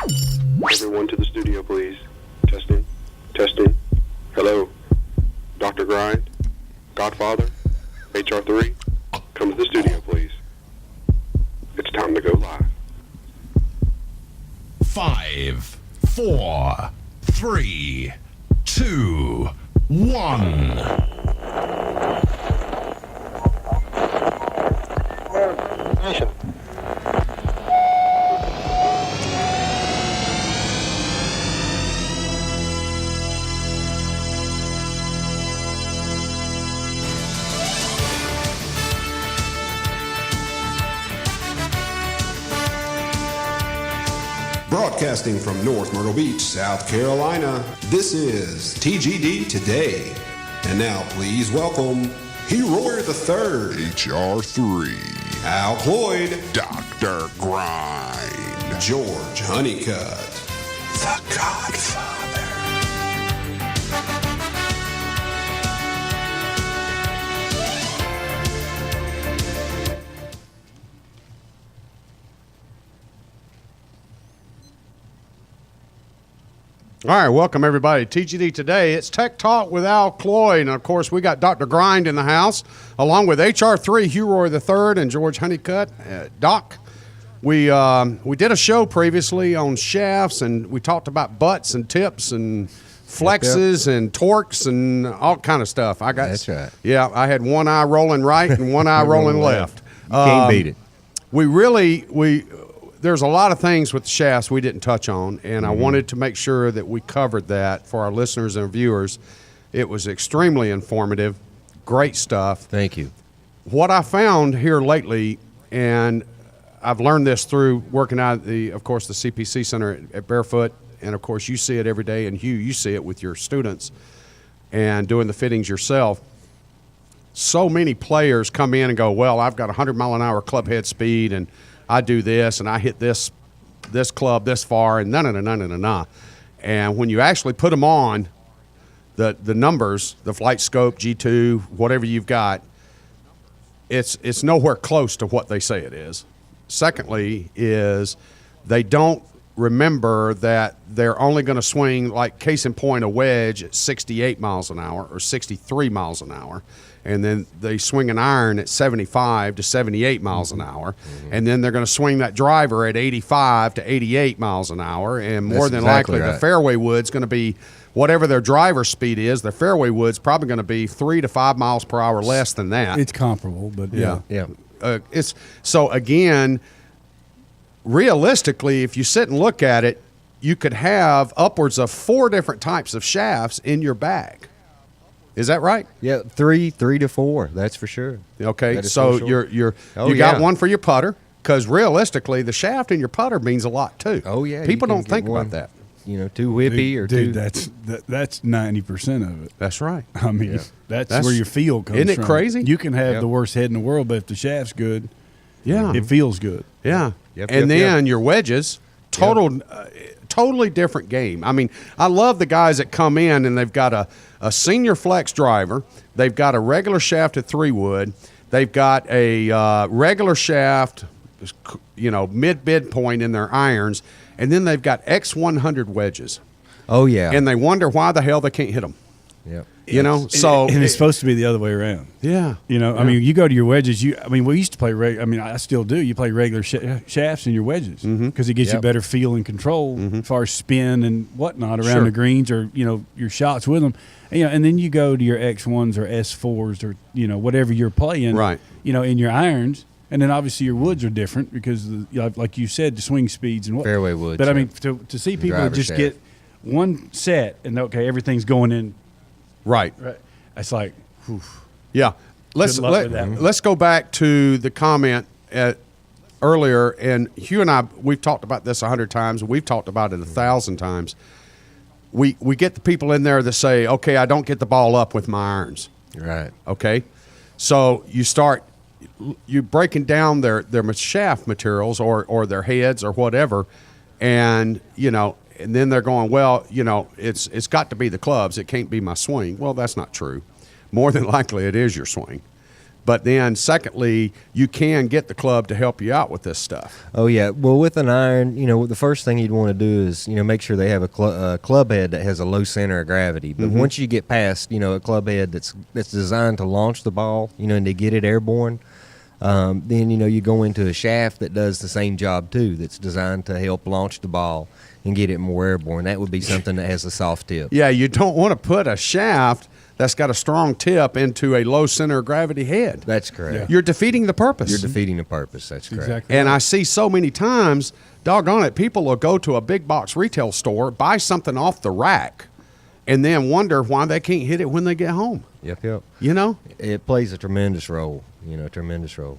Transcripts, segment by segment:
Everyone to the studio, please. Testing. Testing. Hello. Dr. Grind. Godfather. HR3. Come to the studio, please. It's time to go live. 5, 4, 3, 2, 1. Broadcasting from North Myrtle Beach, South Carolina, this is TGD Today. And now please welcome Hero the Third, HR3, Al Cloyd, Dr. Grind, George Honeycutt, the Godfather. All right, welcome everybody to TGD Today. It's Tech Talk with Al Cloyd, and of course we got Dr. Grind in the house, along with HR3, Hugh Roy III, and George Honeycutt. Doc, we did a show previously on shafts, and we talked about butts and tips and flexes and torques and all kind of stuff. That's right. Yeah, I had one eye rolling right and one eye rolling left. You can't beat it. There's a lot of things with the shafts we didn't touch on, and I wanted to make sure that we covered that for our listeners and viewers. It was extremely informative, great stuff. Thank you. What I found here lately, and I've learned this through working out at the CPC Center at Barefoot, and of course you see it every day, and Hugh, you see it with your students and doing the fittings yourself. So many players come in and go, well, I've got 100-mile-an-hour club head speed, and I do this, and I hit this club this far, and no. And when you actually put them on, the numbers, the flight scope, G2, whatever you've got, it's nowhere close to what they say it is. Secondly is they don't remember that they're only going to swing, like case in point, a wedge at 68 miles an hour or 63 miles an hour. And then they swing an iron at 75 to 78 miles an hour. And then they're going to swing that driver at 85 to 88 miles an hour. And more than likely, the fairway wood's going to be whatever their driver speed is. The fairway wood's probably going to be 3 to 5 miles per hour less than that. It's comparable, but yeah. So again, realistically, if you sit and look at it, you could have upwards of 4 different types of shafts in your bag. Is that right? Yeah, three to four. That's for sure. Okay, so you got one for your putter, because realistically, the shaft in your putter means a lot too. Oh yeah, people don't think about that. You know, too whippy or dude, too. That's 90% of it. That's right. I mean, that's where your feel comes from. Isn't it crazy? You can have the worst head in the world, but if the shaft's good, it feels good. Yeah, then your wedges, totally different game. I mean, I love the guys that come in and they've got a senior flex driver. They've got a regular shaft at 3-wood. They've got a regular shaft, mid-bid point in their irons. And then they've got X100 wedges. Oh, yeah. And they wonder why the hell they can't hit them. Yep. And it's supposed to be the other way around. Yeah. I mean, you go to your wedges. We used to play. I still do. You play regular shafts in your wedges because it gives you better feel and control as far as spin and whatnot around the greens or your shots with them. And then you go to your X1s or S4s or whatever you're playing. Right. In your irons. And then obviously your woods are different because, like you said, the swing speeds and what. Fairway woods. But I mean, to see people just get one set and everything's going in. Right. It's like, whew. Yeah. Let's go back to the comment earlier, and Hugh and I, we've talked about this 100 times. We've talked about it 1,000 times. We get the people in there that say, okay, I don't get the ball up with my irons. Right. Okay. So you're breaking down their shaft materials or their heads or whatever, and and then they're going, well, it's got to be the clubs. It can't be my swing. Well, that's not true. More than likely, it is your swing. But then, secondly, you can get the club to help you out with this stuff. Oh yeah. Well, with an iron, the first thing you'd want to do is make sure they have a club head that has a low center of gravity. But once you get past a club head that's designed to launch the ball, and to get it airborne, then you go into a shaft that does the same job too. That's designed to help launch the ball and get it more airborne. That would be something that has a soft tip. Yeah, you don't want to put a shaft that's got a strong tip into a low center of gravity head. That's correct. Yeah. You're defeating the purpose. You're defeating the purpose. That's correct. Exactly. And I see so many times, doggone it, people will go to a big box retail store, buy something off the rack, and then wonder why they can't hit it when they get home. Yep. It plays a tremendous role. Tremendous role.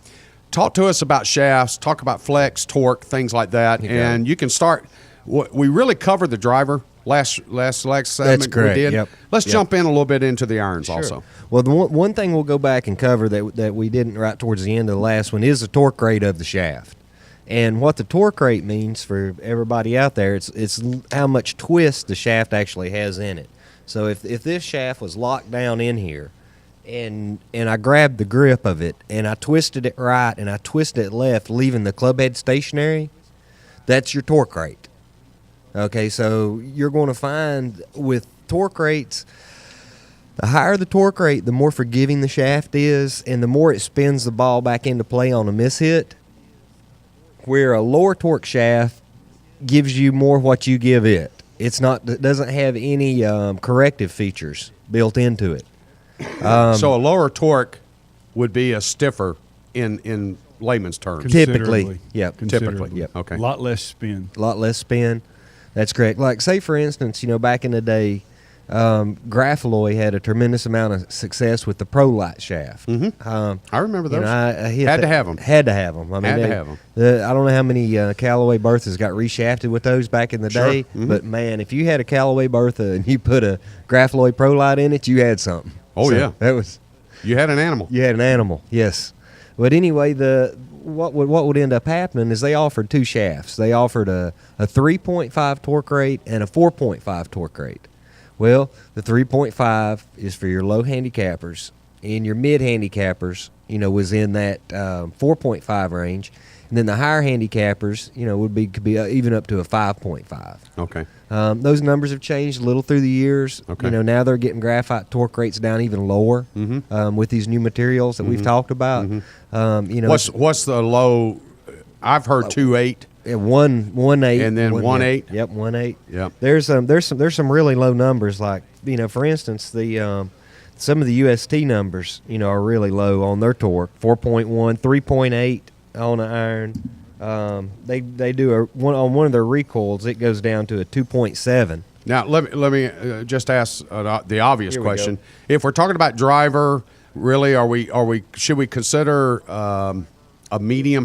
Talk to us about shafts. Talk about flex, torque, things like that. Okay. And you can start. We really covered the driver last segment. That's correct. We did. Yep. Let's jump in a little bit into the irons also. Well, the one thing we'll go back and cover that we didn't right towards the end of the last one is the torque rate of the shaft. And what the torque rate means for everybody out there, it's how much twist the shaft actually has in it. So if this shaft was locked down in here, and I grabbed the grip of it, and I twisted it right, and I twisted it left, leaving the club head stationary, that's your torque rate. Okay, so you're going to find with torque rates, the higher the torque rate, the more forgiving the shaft is, and the more it spins the ball back into play on a mishit. Where a lower torque shaft gives you more what you give it. It doesn't have any corrective features built into it. So a lower torque would be a stiffer in layman's terms. Typically, yep. Considerably. Yep. Okay. A lot less spin. A lot less spin. That's correct. Like, say, for instance, back in the day, Grafaloy had a tremendous amount of success with the Pro Light shaft. I remember those. I Had to have them. Had to have them. I mean, Had to have 'em. I don't know how many Callaway Berthas got reshafted with those back in the Sure. day, but man, if you had a Callaway Bertha and you put a Grafaloy Pro Light in it, you had something. Oh, yeah. That was. You had an animal. You had an animal, yes. But anyway, what would end up happening is they offered two shafts. They offered a 3.5 torque rate and a 4.5 torque rate. Well, the 3.5 is for your low handicappers, and your mid handicappers, was in that 4.5 range, and then the higher handicappers, could be even up to a 5.5. Okay. Those numbers have changed a little through the years. Okay. Now they're getting graphite torque rates down even lower with these new materials that we've talked about. What's the low? I've heard 2.8. 1.8, And then 1.8? Yep, 1.8. Yep. There's some really low numbers, like for instance the some of the UST numbers are really low on their torque. 4.1, 3.8 on the iron. They do on one of their recoils, it goes down to a 2.7. Now let me just ask the obvious Here we question. go. If we're talking about driver, really, should we consider a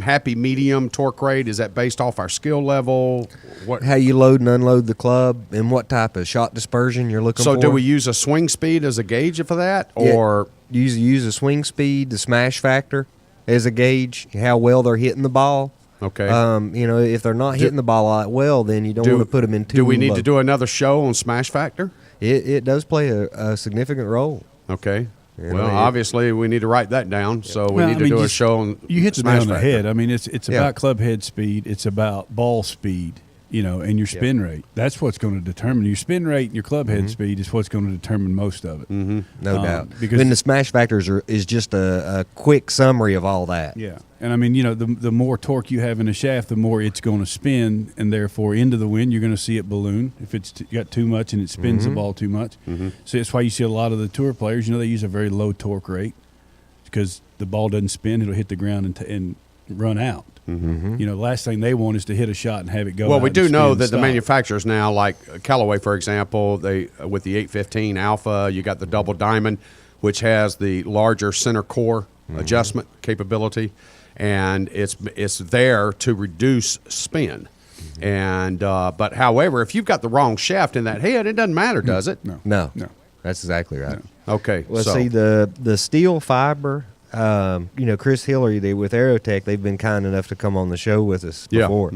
happy medium torque rate? Is that based off our skill level? What? How you load and unload the club, and what type of shot dispersion you're looking for. So do we use a swing speed as a gauge for that, or use a swing speed, the smash factor as a gauge, how well they're hitting the ball? okay? If they're not hitting the ball that well, then you don't want to put them in too Do we need low. to do another show on smash factor? It does play a significant role. Okay. Yeah, Well, obviously we need to write that down. So we Well, need I to mean, do a just- show on You hit the smash nail on the factor. head. I mean, it's Yeah. about club head speed. It's about ball speed, and your spin rate. That's what's going to determine your spin rate and your club head speed is what's going to determine most of it. No doubt. because- Then the smash factors is just a quick summary of all that. Yeah, and I mean, the more torque you have in a shaft, the more it's going to spin, and therefore into the wind you're going to see it balloon if it's got too much and it spins the ball too much. So that's why you see a lot of the tour players. They use a very low torque rate because the ball doesn't spin; it'll hit the ground and run out. The last thing they want is to hit a shot and have it go. Well, out we and do spin know and that the stop. manufacturers now, like Callaway, for example, they with the 815 Alpha, you got the double diamond, which has the larger center core adjustment capability, and it's there to reduce spin. And but however, if you've got the wrong shaft in that head, it doesn't matter, does it? No, No. that's exactly right. Okay. Well, so, see the steel fiber. Chris Hillary with Aerotech, they've been kind enough to come on the show with us Yeah. before.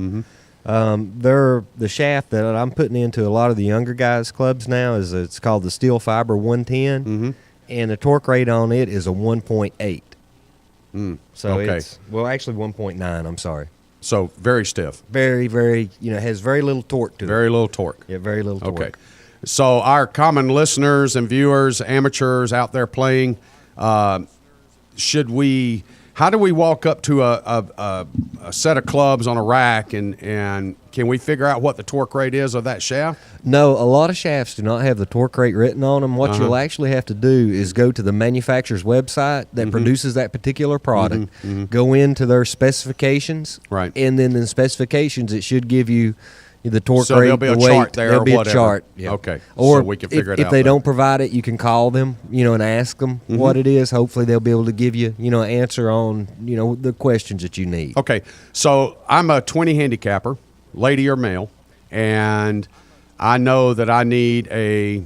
They're the shaft that I'm putting into a lot of the younger guys' clubs now it's called the steel fiber 110, and the torque rate on it is a 1.8. So okay. it's, well, actually 1.9, I'm sorry. So very stiff. Very, very, has very little torque to it. Very little torque. Yeah, very little torque. Okay. So our common listeners and viewers, amateurs out there playing, how do we walk up to a set of clubs on a rack and can we figure out what the torque rate is of that shaft? No, a lot of shafts do not have the torque rate written on them. What you'll actually have to do is go to the manufacturer's website that produces that particular product, go into their specifications, Right. and then in the specifications it should give you the torque So rate, there'll be a the weight. chart there There'll or be whatever. a chart. Yeah. Okay. Or So we can figure it if out they there. don't provide it, you can call them, and ask them what it is. Hopefully they'll be able to give you, an answer on, the questions that you need. Okay, so I'm a 20 handicapper, lady or male, and I know that I need a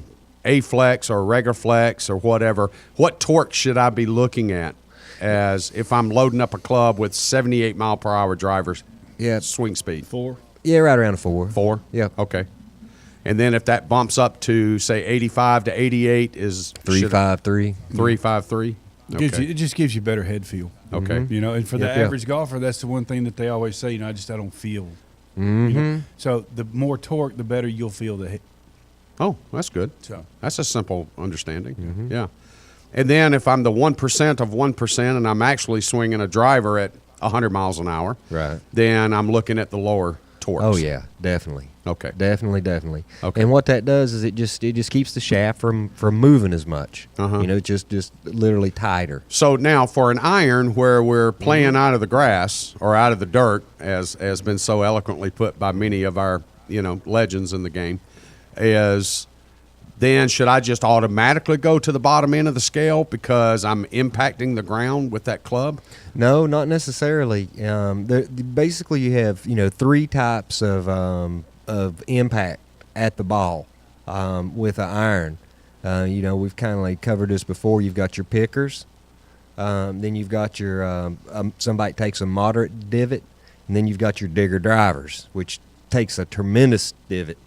flex or regular flex or whatever. What torque should I be looking at as if I'm loading up a club with 78 mile per hour drivers? Yeah. Swing speed. 4. Yeah, right around a 4. 4? Yeah. Okay. And then if that bumps up to say 85 to 88 is 353. 353. It just gives you better head feel. Okay. And for the Yep, yep. average golfer, that's the one thing that they always say. I don't feel. So the more torque, the better you'll feel the hit. Oh, that's good. So That's a simple understanding. Yeah. And then if I'm the 1% of 1% and I'm actually swinging a driver at 100 miles an hour, Right. then I'm looking at the lower torques. Oh yeah, definitely. Okay. Definitely. Okay. And what that does is it just keeps the shaft from moving as much. Uh-huh. Just literally tighter. So now for an iron where we're playing out of the grass or out of the dirt, as has been so eloquently put by many of our, legends in the game, is then should I just automatically go to the bottom end of the scale because I'm impacting the ground with that club? No, not necessarily. Basically, you have 3 types of impact at the ball with an iron. We've kind of covered this before. You've got your pickers, then you've got your somebody takes a moderate divot, and then you've got your digger drivers, which takes a tremendous divot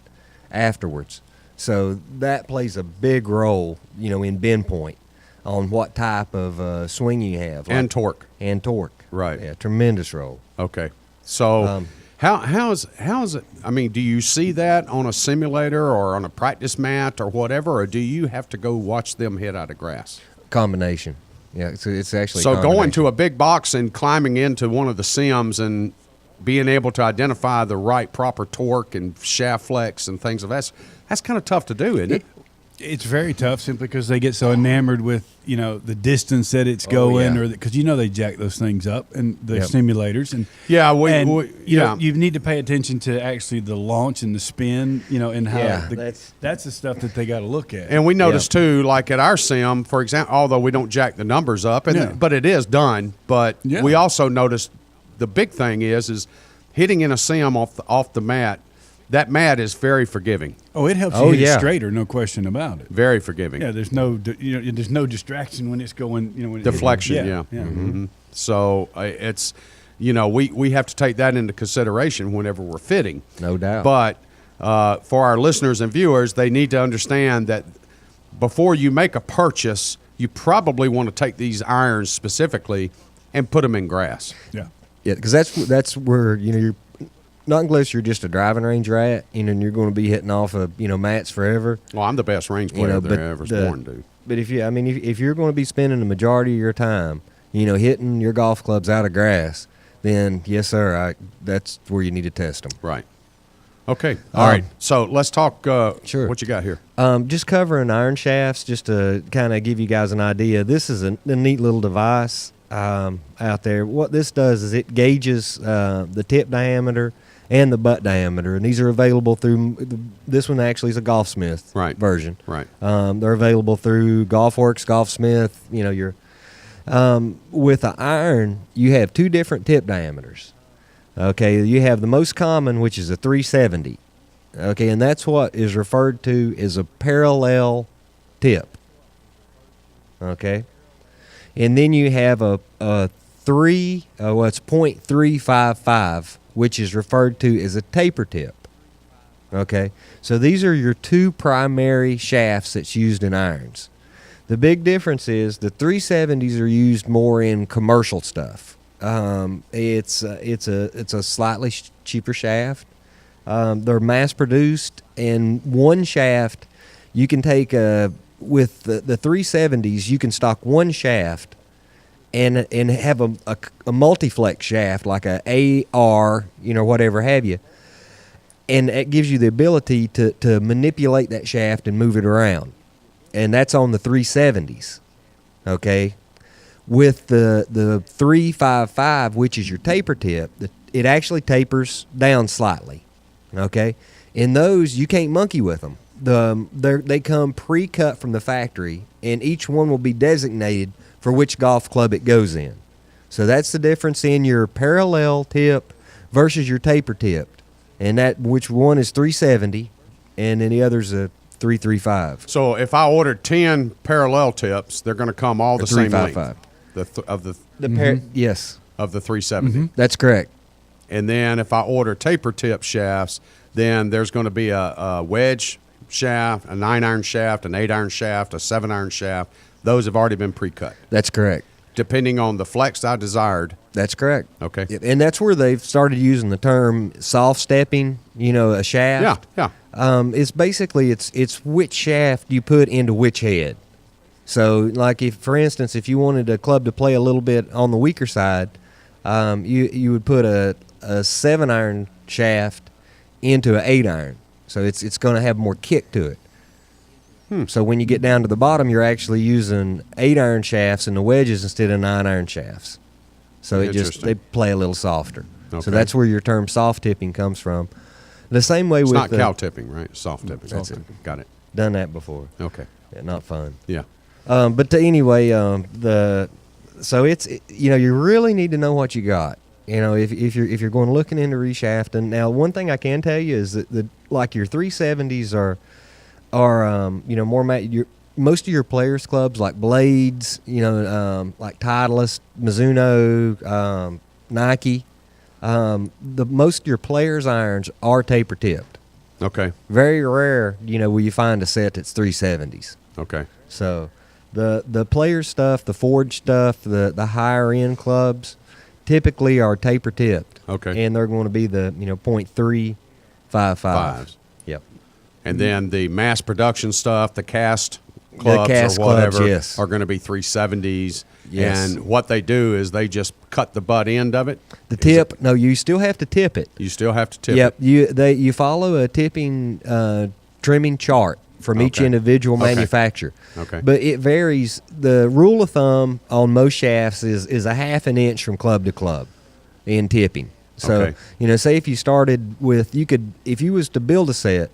afterwards. So that plays a big role, in bend point on what type of swing you have. And torque. And torque. Right. Yeah, tremendous role. Okay. So how is it? I mean, do you see that on a simulator or on a practice mat or whatever, or do you have to go watch them hit out of grass? Combination. Yeah, it's actually So a going combination. to a big box and climbing into one of the sims and being able to identify the right proper torque and shaft flex and things of that's kind of tough to do, isn't it? it's very tough simply because they get so enamored with the distance that it's going, yeah. or because they jack those things up and the Yep. simulators and Yeah, you need to pay attention to actually the launch and the spin, and how Yeah, that's the stuff that they got to look at. And we noticed too, like at our sim, for example, although we don't jack the numbers up, but it is done. But Yeah. we also noticed the big thing is hitting in a sim off the mat. That mat is very forgiving, it helps Oh, you hit yeah. it straighter, no question about it. very forgiving. Yeah, there's no there's no distraction when it's going. When Deflection, yeah. Mhm. So it's we have to take that into consideration whenever we're fitting. No doubt. But for our listeners and viewers, they need to understand that before you make a purchase, you probably want to take these irons specifically and put them in grass. Yeah. Yeah, because that's where you're not unless you're just a driving range rat, and you're going to be hitting off of mats forever. Well, I'm the best range player there ever was born to. But if you're going to be spending the majority of your time, hitting your golf clubs out of grass, then yes, sir, that's where you need to test them. Right. Okay. All right. So let's talk. Sure. What you got here? Just covering iron shafts, just to kind of give you guys an idea. This is a neat little device out there. What this does is it gauges the tip diameter and the butt diameter, and these are available through. This one actually is a Golfsmith version. Right. They're available through GolfWorks, Golfsmith. Your with an iron, you have 2 different tip diameters. Okay, you have the most common, which is a 370. Okay, and that's what is referred to as a parallel tip. Okay, and then you have a 0.355, which is referred to as a taper tip. Okay, so these are your 2 primary shafts that's used in irons. The big difference is the 370s are used more in commercial stuff. It's a slightly cheaper shaft. They're mass produced, and one shaft you can take with the 370s. You can stock one shaft and have a multi-flex shaft like a AR, whatever have you, and it gives you the ability to manipulate that shaft and move it around, and that's on the 370s. Okay. With the 355, which is your taper tip, it actually tapers down slightly. Okay, in those you can't monkey with them. They come pre-cut from the factory, and each one will be designated for which golf club it goes in. So that's the difference in your parallel tip versus your taper tipped, and that which one is 370, and then the other's a 335. So if I ordered 10 parallel tips, they're going to come all the same length. 355. Yes, of the 370. that's correct. And then if I order taper tip shafts, then there's going to be a wedge shaft, a 9-iron shaft, an 8-iron shaft, a 7-iron shaft. Those have already been pre-cut. That's correct. Depending on the flex I desired. That's correct. Okay. And that's where they've started using the term soft stepping, a shaft. Yeah. It's basically it's which shaft you put into which head. So, like for instance, if you wanted a club to play a little bit on the weaker side, you would put a 7-iron shaft into an 8-iron. So it's going to have more kick to it. So when you get down to the bottom, you're actually using 8-iron shafts in the wedges instead of 9-iron shafts. So they play a little softer. Okay. So that's where your term soft tipping comes from. The same way It's with not cow tipping, right? Soft tipping. That's Okay. Got it. done that before. Okay. Yeah, not fun. Yeah. But anyway, you really need to know what you got. If you're going looking into reshafting. Now, one thing I can tell you is that like your 370s are more most of your players clubs like Blades, like Titleist, Mizuno, Nike. Most of your players irons are taper tipped. Okay. Very rare, will you find a set that's 370s. Okay. So the player stuff, the forged stuff, the higher end clubs typically are taper tipped. Okay. And they're going to be the .355. Fives. Yep. And then the mass production stuff, the cast clubs or whatever, clubs, yes. are going to be 370s. Yes. And what they do is they just cut the butt end of it. The tip, no, you still have to tip it. You still have to tip Yep. it. You follow a tipping trimming chart from each Okay. individual Okay. manufacturer. Okay. But it varies. The rule of thumb on most shafts is a half an inch from club to club in tipping. So, Okay. say if you started with, if you was to build a set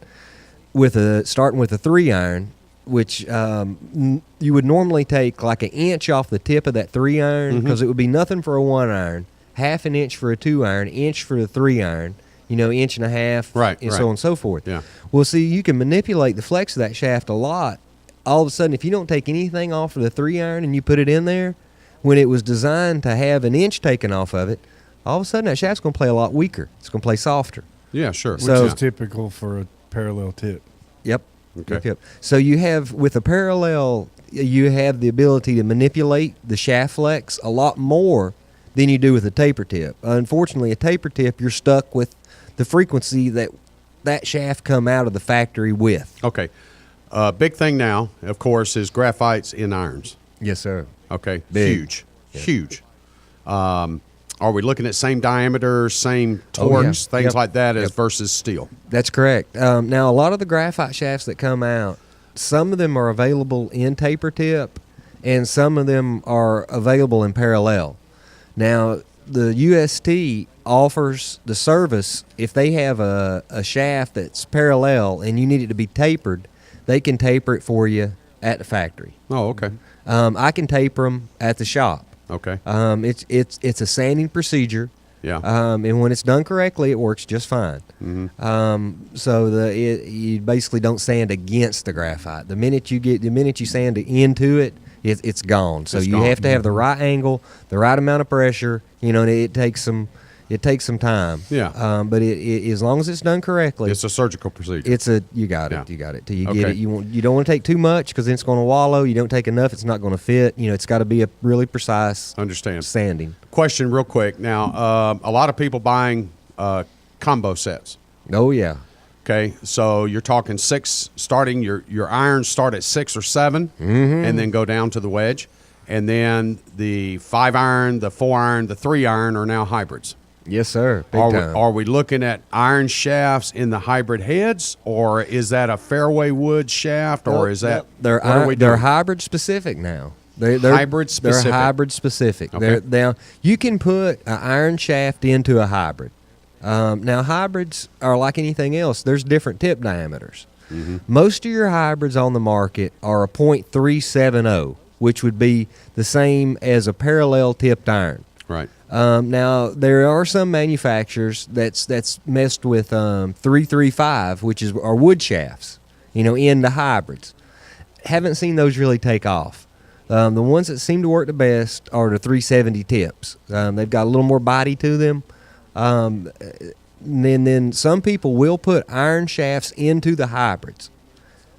starting with a 3-iron, which you would normally take like an inch off the tip of that 3-iron, because it would be nothing for a 1-iron, half an inch for a 2-iron, inch for the 3-iron, inch and a half, Right, and right. so on and so forth. Yeah. Well, see, you can manipulate the flex of that shaft a lot. All of a sudden, if you don't take anything off of the 3-iron and you put it in there, when it was designed to have an inch taken off of it, all of a sudden that shaft's going to play a lot weaker. It's going to play softer. Yeah, sure. Which So- is typical for a parallel tip. Yep. Okay. Yep. So you have, with a parallel, you have the ability to manipulate the shaft flex a lot more than you do with a taper tip. Unfortunately, a taper tip, you're stuck with the frequency that shaft come out of the factory with. Okay. Big thing now, of course, is graphites in irons. Yes, sir. Okay. Big. Huge. Huge. Are we looking at same diameter, same torques, things Yep. like that as Yep. versus steel? That's correct. Now, a lot of the graphite shafts that come out, some of them are available in taper tip, and some of them are available in parallel. Now, the UST offers the service, if they have a shaft that's parallel and you need it to be tapered, they can taper it for you at the factory. Oh, okay. I can taper them at the shop. Okay. It's a sanding procedure. Yeah. And when it's done correctly, it works just fine. Mm-hmm. So you basically don't sand against the graphite. The minute you sand into it, it's gone. So It's you gone. have to have the right angle, the right amount of pressure. And it takes some It takes some time. Yeah. But as long as it's done correctly, It's a surgical procedure. you got it. Yeah. You got it. Till you Okay. get it. You don't want to take too much because then it's going to wallow. You don't take enough, it's not going to fit. It's got to be a really precise Understand. sanding. Question real quick. Now, a lot of people buying combo sets. Oh yeah. Okay, so you're talking six starting. Your irons start at 6 or 7, and then go down to the wedge, and then the 5 iron, the 4 iron, the 3 iron are now hybrids. Yes, sir. Big time. Are we looking at iron shafts in the hybrid heads, or is that a fairway wood shaft, or is that they're what are we they're doing? hybrid specific now? They're Hybrid specific. They're hybrid specific. Okay. Now you can put an iron shaft into a hybrid. Now hybrids are like anything else. There's different tip diameters. Most of your hybrids on the market are a .370, which would be the same as a parallel tipped iron. Right. Now there are some manufacturers that's messed with 335, which are wood shafts, in the hybrids. Haven't seen those really take off. The ones that seem to work the best are the 370 tips. They've got a little more body to them. Then some people will put iron shafts into the hybrids.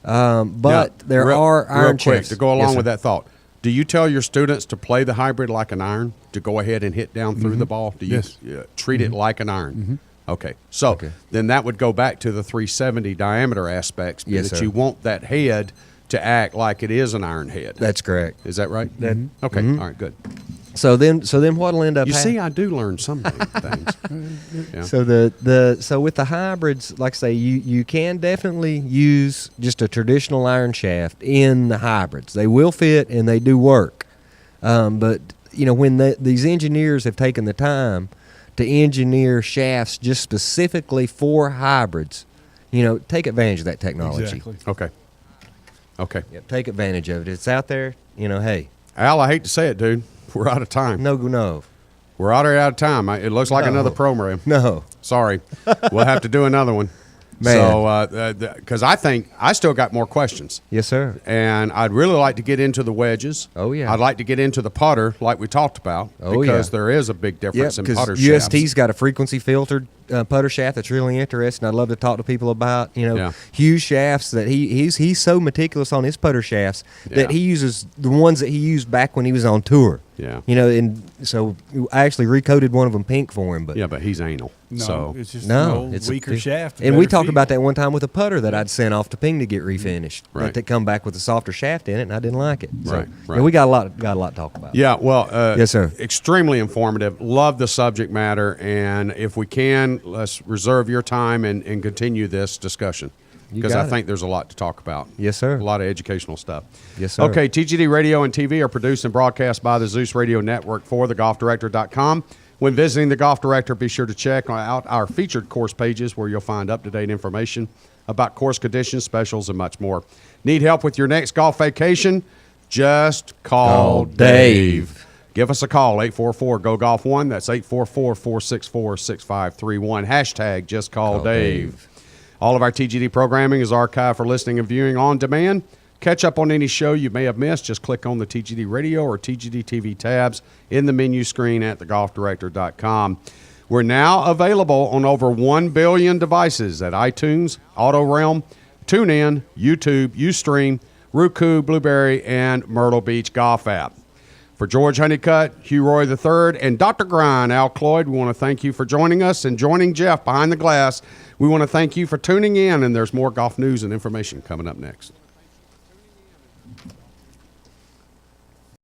But Now, there are iron real quick shafts. to go Yes, along sir. with that thought. Do you tell your students to play the hybrid like an iron, to go ahead and hit down through the ball? Do you Yes. treat it like an iron? Okay. So Okay. then that would go back to the 370 diameter aspects, Yes, that sir. you want that head to act like it is an iron head. That's correct. Is that right? Okay. All right, good. So then what'll end up? You see, I do learn some things. Yeah. So with the hybrids, like I say, you can definitely use just a traditional iron shaft in the hybrids. They will fit and they do work. But when these engineers have taken the time to engineer shafts just specifically for hybrids, take advantage of that technology. Exactly. Okay. Okay. Yep, take advantage of it. It's out there. Hey, Al, I hate to say it, dude. We're out of time. no. We're out of time. It looks like No. another program. No. Sorry. We'll have to do another one. Man. So, because I think I still got more questions. Yes, sir. And I'd really like to get into the wedges. Oh, yeah. I'd like to get into the putter, like we talked about, Oh, because yeah. there is a big difference in because putter UST's shafts. got a frequency filtered putter shaft that's really interesting. I'd love to talk to people about. Yeah. Huge shafts that he's so meticulous on his putter shafts that Yeah. he uses the ones that he used back when he was on tour. Yeah. And so I actually recoated one of them pink for him. But Yeah, but he's anal. No, So it's just no, an it's weaker a, shaft. And we better talked feel. about that one time with a putter that I'd sent off to Ping to get refinished. Right. That come back with a softer shaft in it, and I didn't like it. So, Right, right. yeah, we got a lot to talk about. yeah, well, Yes, sir. Extremely informative. Love the subject matter, and if we can, let's reserve your time and continue this discussion, You because got I it. think there's a lot to talk about. Yes, sir. A lot of educational stuff. Yes, sir. Okay, TGD Radio and TV are produced and broadcast by the Zeus Radio Network for thegolfdirector.com. When visiting the Golf Director, be sure to check out our featured course pages where you'll find up-to-date information about course conditions, specials, and much more. Need help with your next golf vacation? Just call Dave. Give us a call, 844-GO-GOLF1. That's 844-464-6531. Hashtag just call Dave. All of our TGD programming is archived for listening and viewing on demand. Catch up on any show you may have missed. Just click on the TGD Radio or TGD TV tabs in the menu screen at thegolfdirector.com. We're now available on over 1 billion devices at iTunes, AutoRealm, TuneIn, YouTube, Ustream, Roku, Blueberry, and Myrtle Beach Golf app. For George Honeycutt, Hugh Roy III, and Dr. Grind, Al Cloyd, we want to thank you for joining us and joining Jeff behind the glass. We want to thank you for tuning in, and there's more golf news and information coming up next.